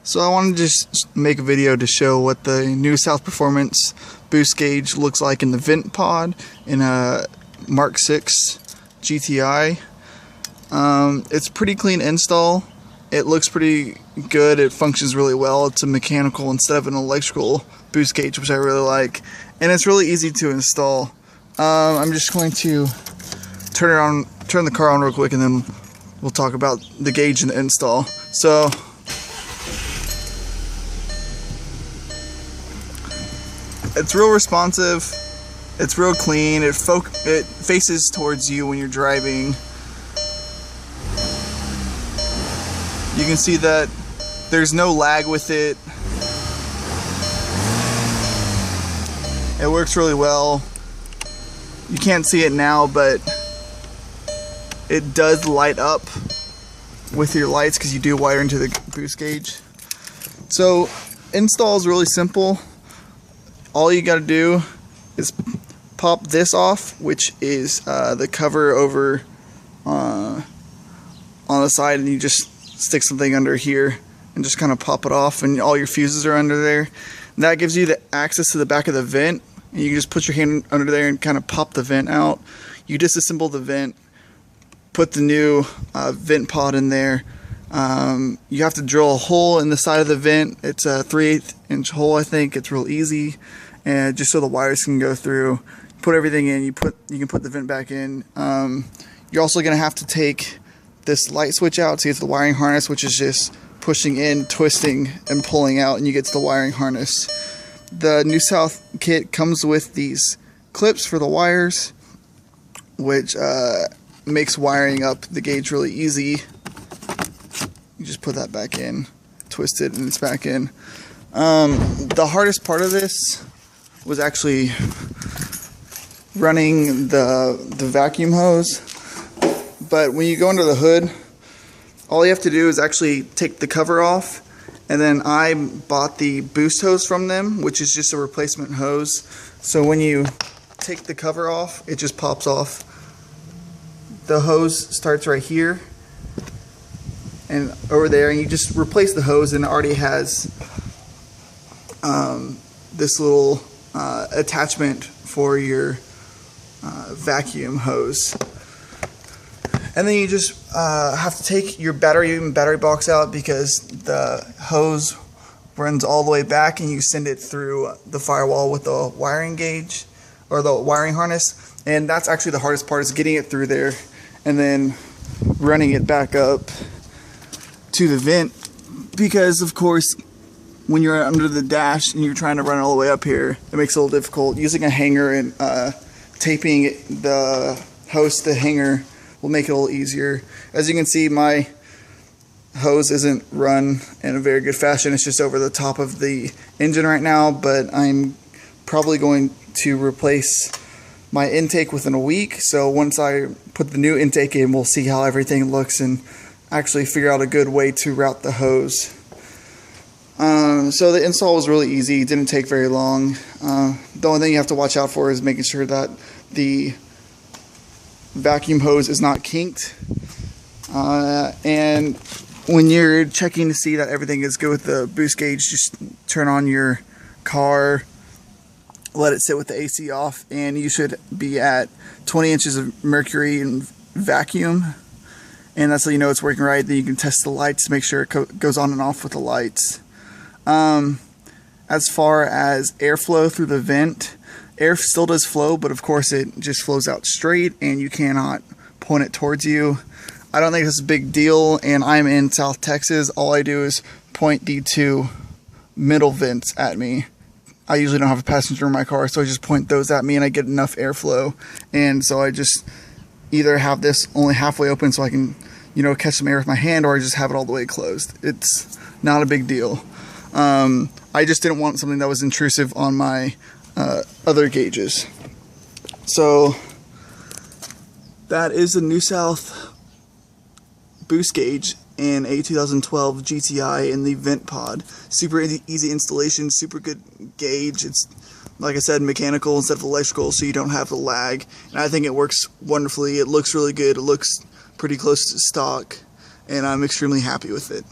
So I wanted to just make a video to show what the NewSouth Performance boost gauge looks like in the vent pod in a Mark 6 GTI. It's pretty clean install. It looks pretty good. It functions really well. It's a mechanical instead of an electrical boost gauge, which I really like. And it's really easy to install. I'm just going to turn the car on real quick, and then we'll talk about the gauge and the install. So it's real responsive, it's real clean, it faces towards you when you're driving. You can see that there's no lag with it. It works really well. You can't see it now, but it does light up with your lights because you do wire into the boost gauge. So install is really simple. All you got to do is pop this off, which is the cover over on the side, and you just stick something under here and just kind of pop it off, and all your fuses are under there. And that gives you the access to the back of the vent, and you can just put your hand under there and kind of pop the vent out. You disassemble the vent, put the new vent pod in there. You have to drill a hole in the side of the vent. It's a 3/8 inch hole, I think. It's real easy, and just so the wires can go through. Put everything in. You can put the vent back in. You're also going to have to take this light switch out to get to the wiring harness, which is just pushing in, twisting, and pulling out, and you get to the wiring harness. The NewSouth kit comes with these clips for the wires, which makes wiring up the gauge really easy. You just put that back in, twist it, and it's back in. The hardest part of this was actually running the vacuum hose. But when you go under the hood, all you have to do is actually take the cover off, and then I bought the boost hose from them, which is just a replacement hose. So when you take the cover off, it just pops off. The hose starts right here and over there, and you just replace the hose, and it already has this little attachment for your vacuum hose. And then you just have to take your battery box out, because the hose runs all the way back, and you send it through the firewall with the wiring gauge or the wiring harness. And that's actually the hardest part, is getting it through there and then running it back up to the vent, because of course when you're under the dash and you're trying to run it all the way up here, it makes it a little difficult. Using a hanger and taping the hose to the hanger will make it a little easier. As you can see, my hose isn't run in a very good fashion. It's just over the top of the engine right now, but I'm probably going to replace my intake within a week. So once I put the new intake in, we'll see how everything looks and actually figure out a good way to route the hose. So the install was really easy. It didn't take very long. The only thing you have to watch out for is making sure that the vacuum hose is not kinked. And when you're checking to see that everything is good with the boost gauge, just turn on your car, let it sit with the AC off, and you should be at 20 inches of mercury in vacuum. And that's how you know it's working right. Then you can test the lights to make sure it goes on and off with the lights. As far as airflow through the vent, air still does flow, but of course it just flows out straight, and you cannot point it towards you. I don't think it's a big deal, and I'm in South Texas. All I do is point the two middle vents at me. I usually don't have a passenger in my car, so I just point those at me, and I get enough airflow. And so I just either have this only halfway open so I can, catch some air with my hand, or I just have it all the way closed. It's not a big deal. I just didn't want something that was intrusive on my other gauges. So that is the NewSouth boost gauge in a 2012 GTI in the vent pod. Super easy installation, super good gauge. It's, like I said, mechanical instead of electrical, so you don't have the lag. And I think it works wonderfully. It looks really good. It looks pretty close to stock, and I'm extremely happy with it.